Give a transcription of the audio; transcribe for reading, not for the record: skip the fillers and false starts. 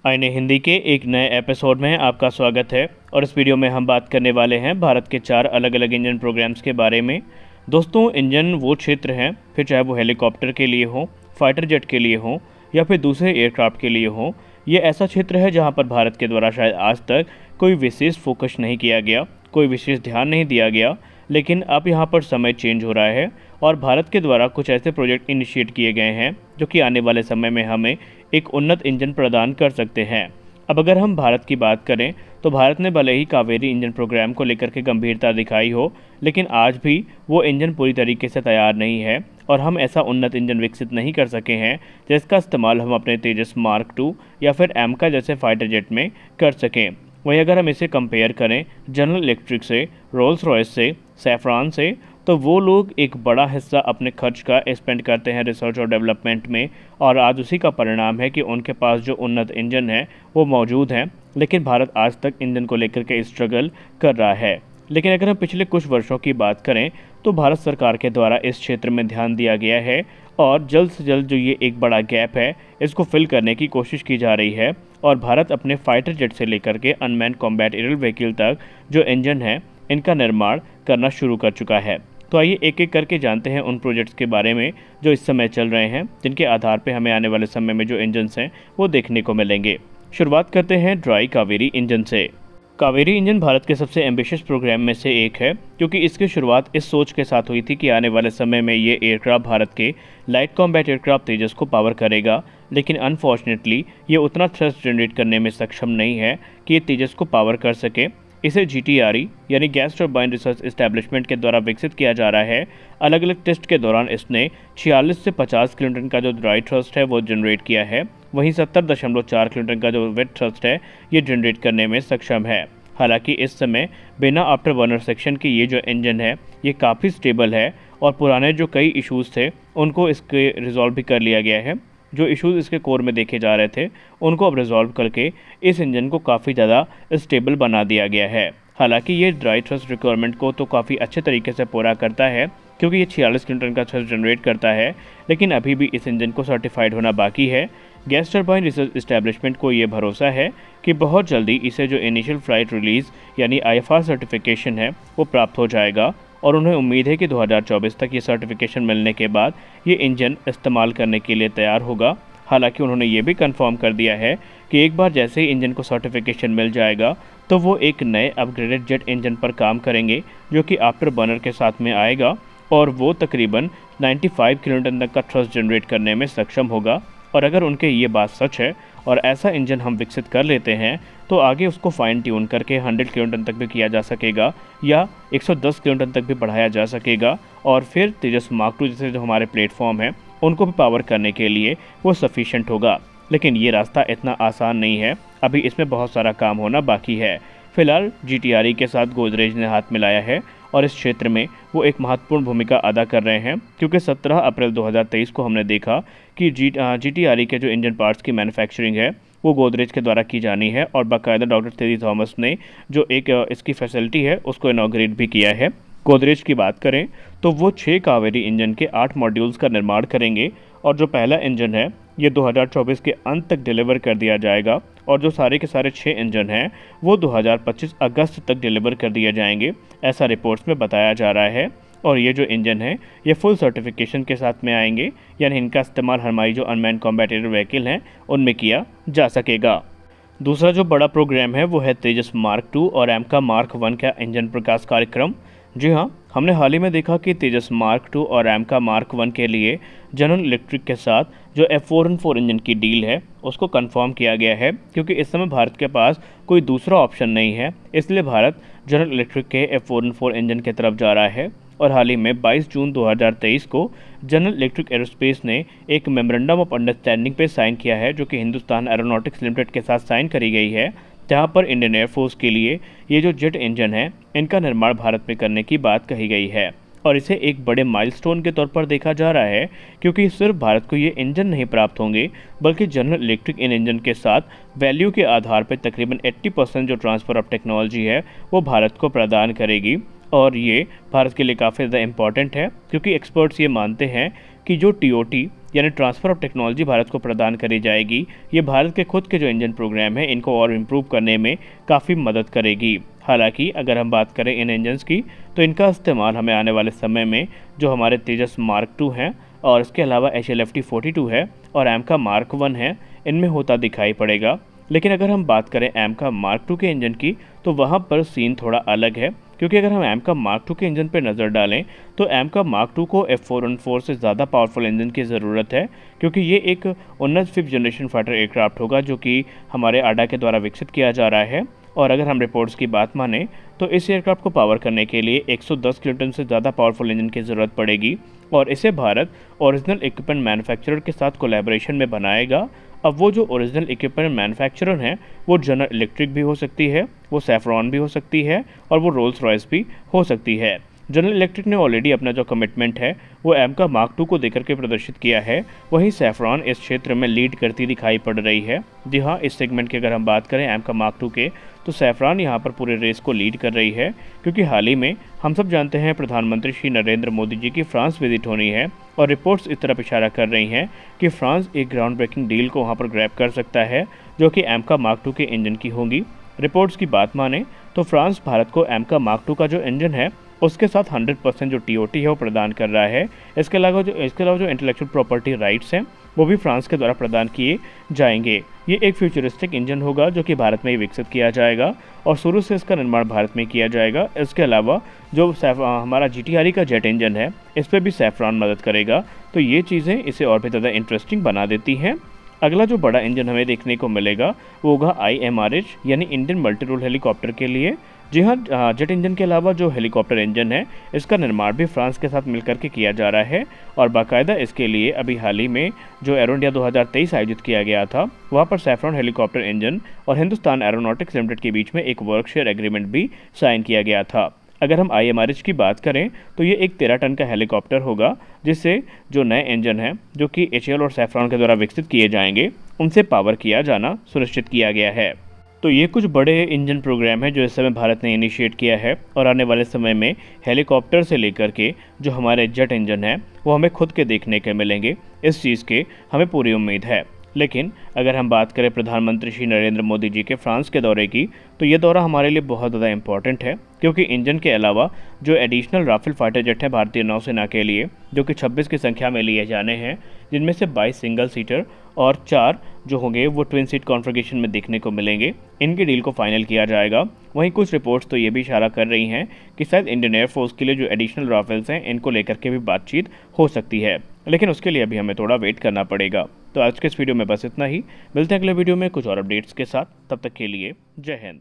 आईने हिंदी के एक नए एपिसोड में आपका स्वागत है। और इस वीडियो में हम बात करने वाले हैं भारत के 4 अलग अलग इंजन प्रोग्राम्स के बारे में। दोस्तों, इंजन वो क्षेत्र हैं, फिर चाहे वो हेलीकॉप्टर के लिए हो, फाइटर जेट के लिए हो या फिर दूसरे एयरक्राफ्ट के लिए हो, ये ऐसा क्षेत्र है जहाँ पर भारत के द्वारा शायद आज तक कोई विशेष फोकस नहीं किया गया, कोई विशेष ध्यान नहीं दिया गया। लेकिन अब यहाँ पर समय चेंज हो रहा है और भारत के द्वारा कुछ ऐसे प्रोजेक्ट इनिशिएट किए गए हैं जो कि आने वाले समय में हमें एक उन्नत इंजन प्रदान कर सकते हैं। अब अगर हम भारत की बात करें तो भारत ने भले ही कावेरी इंजन प्रोग्राम को लेकर के गंभीरता दिखाई हो, लेकिन आज भी वो इंजन पूरी तरीके से तैयार नहीं है और हम ऐसा उन्नत इंजन विकसित नहीं कर सके हैं जिसका इस्तेमाल हम अपने तेजस मार्क 2 या फिर एमका जैसे फाइटर जेट में कर सकें। वहीं अगर हम इसे कंपेयर करें जनरल इलेक्ट्रिक से, रोल्स रॉयस से, सैफरान से, तो वो लोग एक बड़ा हिस्सा अपने खर्च का स्पेंड करते हैं रिसर्च और डेवलपमेंट में, और आज उसी का परिणाम है कि उनके पास जो उन्नत इंजन है वो मौजूद हैं। लेकिन भारत आज तक इंजन को लेकर के स्ट्रगल कर रहा है। लेकिन अगर हम पिछले कुछ वर्षों की बात करें तो भारत सरकार के द्वारा इस क्षेत्र में ध्यान दिया गया है और जल्द से जल्द जो ये एक बड़ा गैप है इसको फिल करने की कोशिश की जा रही है। और भारत अपने फाइटर जेट से लेकर के अनमैन्ड कॉम्बैट एरियल व्हीकल तक जो इंजन है इनका निर्माण करना शुरू कर चुका है। तो आइए एक एक करके जानते हैं उन प्रोजेक्ट्स के बारे में जो इस समय चल रहे हैं, जिनके आधार पर हमें आने वाले समय में जो इंजन्स हैं वो देखने को मिलेंगे। शुरुआत करते हैं ड्राई कावेरी इंजन से। कावेरी इंजन भारत के सबसे एम्बिशियस प्रोग्राम में से एक है, क्योंकि इसकी शुरुआत इस सोच के साथ हुई थी कि आने वाले समय में ये एयरक्राफ्ट भारत के लाइट कॉम्बैट एयरक्राफ्ट तेजस को पावर करेगा। लेकिन अनफॉर्चुनेटली ये उतना थ्रस्ट जनरेट करने में सक्षम नहीं है कि ये तेजस को पावर कर सके। इसे GTRE यानी गैस टर्बाइन रिसर्च एस्टैब्लिशमेंट के द्वारा विकसित किया जा रहा है। अलग अलग टेस्ट के दौरान इसने 46 से 50 किलोन्यूटन का जो ड्राई थ्रस्ट है वो जनरेट किया है, वहीं 70.4 किलोन्यूटन का जो वेट थ्रस्ट है ये जनरेट करने में सक्षम है। हालांकि इस समय बिना आफ्टर बर्नर सेक्शन के ये जो इंजन है ये काफ़ी स्टेबल है और पुराने जो कई इश्यूज़ थे उनको इसके रिजॉल्व भी कर लिया गया है। जो इश्यूज़ इसके कोर में देखे जा रहे थे उनको अब रिजॉल्व करके इस इंजन को काफ़ी ज़्यादा स्टेबल बना दिया गया है। हालांकि ये ड्राई थ्रस्ट रिक्वायरमेंट को तो काफ़ी अच्छे तरीके से पूरा करता है, क्योंकि ये 46 किलोन्यूटन का थ्रस्ट जनरेट करता है। लेकिन अभी भी इस इंजन को सर्टिफाइड होना बाकी है। गैस टर्बाइन रिसर्च एस्टैब्लिशमेंट को ये भरोसा है कि बहुत जल्दी इसे जो इनिशियल फ्लाइट रिलीज़ यानी IFR सर्टिफिकेशन है वो प्राप्त हो जाएगा और उन्हें उम्मीद है कि 2024 तक ये सर्टिफिकेशन मिलने के बाद ये इंजन इस्तेमाल करने के लिए तैयार होगा। हालांकि उन्होंने ये भी कंफर्म कर दिया है कि एक बार जैसे ही इंजन को सर्टिफिकेशन मिल जाएगा तो वो एक नए अपग्रेडेड जेट इंजन पर काम करेंगे जो कि आफ्टर बर्नर के साथ में आएगा और वो तकरीबन 95 किलोन्यूटन तक का थ्रस्ट जनरेट करने में सक्षम होगा। और अगर उनके ये बात सच है और ऐसा इंजन हम विकसित कर लेते हैं तो आगे उसको फाइन ट्यून करके 100 किलोन्यूटन तक भी किया जा सकेगा या 110 किलोन्यूटन तक भी बढ़ाया जा सकेगा, और फिर तेजस मार्क 2 जैसे जो हमारे प्लेटफॉर्म हैं उनको भी पावर करने के लिए वो सफिशिएंट होगा। लेकिन ये रास्ता इतना आसान नहीं है, अभी इसमें बहुत सारा काम होना बाकी है। फिलहाल GTRE के साथ गोदरेज ने हाथ मिलाया है और इस क्षेत्र में वो एक महत्वपूर्ण भूमिका अदा कर रहे हैं, क्योंकि 17 अप्रैल 2023 को हमने देखा कि GTRE के जो इंजन पार्ट्स की मैन्युफैक्चरिंग है वो गोदरेज के द्वारा की जानी है और बाकायदा डॉक्टर थेरी थॉमस ने जो एक इसकी फैसिलिटी है उसको इनॉग्रेट भी किया है। गोदरेज की बात करें तो वो 6 कावेरी इंजन के 8 मॉड्यूल्स का निर्माण करेंगे और जो पहला इंजन है ये 2024 के अंत तक डिलीवर कर दिया जाएगा और जो सारे के सारे 6 इंजन हैं वो 2025 अगस्त तक डिलीवर कर दिए जाएंगे, ऐसा रिपोर्ट्स में बताया जा रहा है। और ये जो इंजन है ये फुल सर्टिफिकेशन के साथ में आएंगे, यानी इनका इस्तेमाल हमारी जो अनमैन्ड कॉम्बैट एरियल व्हीकल हैं उनमें किया जा सकेगा। दूसरा जो बड़ा प्रोग्राम है वो है तेजस मार्क 2 और एमका मार्क 1 का इंजन प्रकाश कार्यक्रम। जी हाँ, हमने हाल ही में देखा कि तेजस मार्क 2 और एमका मार्क 1 के लिए जनरल इलेक्ट्रिक के साथ जो F414 इंजन की डील है उसको कंफर्म किया गया है, क्योंकि इस समय भारत के पास कोई दूसरा ऑप्शन नहीं है। इसलिए भारत जनरल इलेक्ट्रिक के F414 इंजन की तरफ जा रहा है। और हाल ही में 22 जून 2023 को जनरल इलेक्ट्रिक एरोस्पेस ने एक मेमोरेंडम ऑफ अंडरस्टैंडिंग पे साइन किया है, जो कि हिंदुस्तान एरोनॉटिक्स लिमिटेड के साथ साइन करी गई है, जहां पर इंडियन एयरफोर्स के लिए ये जो जेट इंजन है इनका निर्माण भारत में करने की बात कही गई है। और इसे एक बड़े माइलस्टोन के तौर पर देखा जा रहा है, क्योंकि सिर्फ भारत को ये इंजन नहीं प्राप्त होंगे बल्कि जनरल इलेक्ट्रिक इन इंजन के साथ वैल्यू के आधार पर तकरीबन 80% जो ट्रांसफ़र ऑफ टेक्नोलॉजी है वो भारत को प्रदान करेगी। और ये भारत के लिए काफ़ी ज़्यादा इम्पॉर्टेंट है, क्योंकि एक्सपर्ट्स ये मानते हैं कि जो TOT यानी ट्रांसफ़र ऑफ टेक्नोलॉजी भारत को प्रदान करी जाएगी, ये भारत के खुद के जो इंजन प्रोग्राम है इनको और इम्प्रूव करने में काफ़ी मदद करेगी। हालांकि अगर हम बात करें इन इंजन्स की तो इनका इस्तेमाल हमें आने वाले समय में जो हमारे तेजस मार्क 2 हैं और इसके अलावा HLFT-42 है और एमका मार्क 1 है, इनमें होता दिखाई पड़ेगा। लेकिन अगर हम बात करें एमका मार्क 2 के इंजन की तो वहाँ पर सीन थोड़ा अलग है, क्योंकि अगर हम एमका मार्क 2 के इंजन पर नज़र डालें तो एमका मार्क 2 को F414 से ज़्यादा पावरफुल इंजन की ज़रूरत है, क्योंकि ये एक उन्नत 5th जनरेशन फाइटर एयरक्राफ्ट होगा जो कि हमारे आडा के द्वारा विकसित किया जा रहा है। और अगर हम रिपोर्ट्स की बात माने तो इस एयरक्राफ्ट को पावर करने के लिए 110 किलोटन से ज़्यादा पावरफुल इंजन की ज़रूरत पड़ेगी और इसे भारत ओरिजिनल इक्विपमेंट मैन्युफैक्चरर के साथ कोलैबोरेशन में बनाएगा। अब वो जो ओरिजिनल इक्विपमेंट मैन्युफैक्चरर हैं वो जनरल इलेक्ट्रिक भी हो सकती है, वो सैफ्रॉन भी हो सकती है और वो रोल्स रॉयस भी हो सकती है। जनरल इलेक्ट्रिक ने ऑलरेडी अपना जो कमिटमेंट है वो एमका मार्क 2 को देकर के प्रदर्शित किया है, वहीं सैफ्रॉन इस क्षेत्र में लीड करती दिखाई पड़ रही है। जी हाँ, इस सेगमेंट की अगर हम बात करें एमका मार्क 2 के तो सैफ्रॉन यहाँ पर पूरे रेस को लीड कर रही है, क्योंकि हाल ही में हम सब जानते हैं प्रधानमंत्री श्री नरेंद्र मोदी जी की फ्रांस विजिट होनी है और रिपोर्ट्स इस तरफ इशारा कर रही हैं कि फ्रांस एक ग्राउंड ब्रेकिंग डील को वहाँ पर ग्रैब कर सकता है जो कि एमका मार्क 2 के इंजन की होगी। रिपोर्ट्स की बात माने तो फ्रांस भारत को एमका मार्क 2 का जो इंजन है उसके साथ 100% जो TOT है वो प्रदान कर रहा है। इसके अलावा जो इंटेलेक्चुअल प्रॉपर्टी राइट्स हैं वो भी फ्रांस के द्वारा प्रदान किए जाएंगे। ये एक फ्यूचरिस्टिक इंजन होगा जो कि भारत में ही विकसित किया जाएगा और शुरू से इसका निर्माण भारत में किया जाएगा। इसके अलावा जो हमारा GTRE का जेट इंजन है इस पर भी सैफ्रॉन मदद करेगा, तो ये चीज़ें इसे और भी ज़्यादा इंटरेस्टिंग बना देती हैं। अगला जो बड़ा इंजन हमें देखने को मिलेगा वो होगा IMRH यानी इंडियन मल्टी रोल हेलीकॉप्टर के लिए। जी हाँ, जेट इंजन के अलावा जो हेलीकॉप्टर इंजन है इसका निर्माण भी फ्रांस के साथ मिलकर के किया जा रहा है और बाकायदा इसके लिए अभी हाल ही में जो एरो इंडिया 2023 आयोजित किया गया था वहाँ पर सैफ्रॉन हेलीकॉप्टर इंजन और हिंदुस्तान एरोनॉटिक्स लिमिटेड के बीच में एक वर्क शेयर एग्रीमेंट भी साइन किया गया था। अगर हम IMRH की बात करें तो ये एक 13 टन का हेलीकॉप्टर होगा जिससे जो नए इंजन हैं जो कि HAL और सैफ्रॉन के द्वारा विकसित किए जाएंगे उनसे पावर किया जाना सुनिश्चित किया गया है। तो ये कुछ बड़े इंजन प्रोग्राम है जो इस समय भारत ने इनिशिएट किया है और आने वाले समय में हेलीकॉप्टर से लेकर के जो हमारे जेट इंजन है वो हमें खुद के देखने के मिलेंगे। इस चीज़ के हमें पूरी उम्मीद है। लेकिन अगर हम बात करें प्रधानमंत्री श्री नरेंद्र मोदी जी के फ्रांस के दौरे की तो ये दौरा हमारे लिए बहुत ज़्यादा इंपॉर्टेंट है, क्योंकि इंजन के अलावा जो एडिशनल राफेल फाइटर जेट हैं भारतीय नौसेना के लिए जो कि 26 की संख्या में लिए जाने हैं, जिनमें से 22 सिंगल सीटर और 4 जो होंगे वो ट्विन सीट कॉन्फ़िगरेशन में देखने को मिलेंगे, इनकी डील को फाइनल किया जाएगा। वहीं कुछ रिपोर्ट्स तो ये भी इशारा कर रही हैं कि शायद इंडियन एयरफोर्स के लिए जो एडिशनल राफेल्स हैं इनको लेकर के भी बातचीत हो सकती है, लेकिन उसके लिए अभी हमें थोड़ा वेट करना पड़ेगा। तो आज के इस वीडियो में बस इतना ही, मिलते हैं अगले वीडियो में कुछ और अपडेट्स के साथ। तब तक के लिए जय हिंद।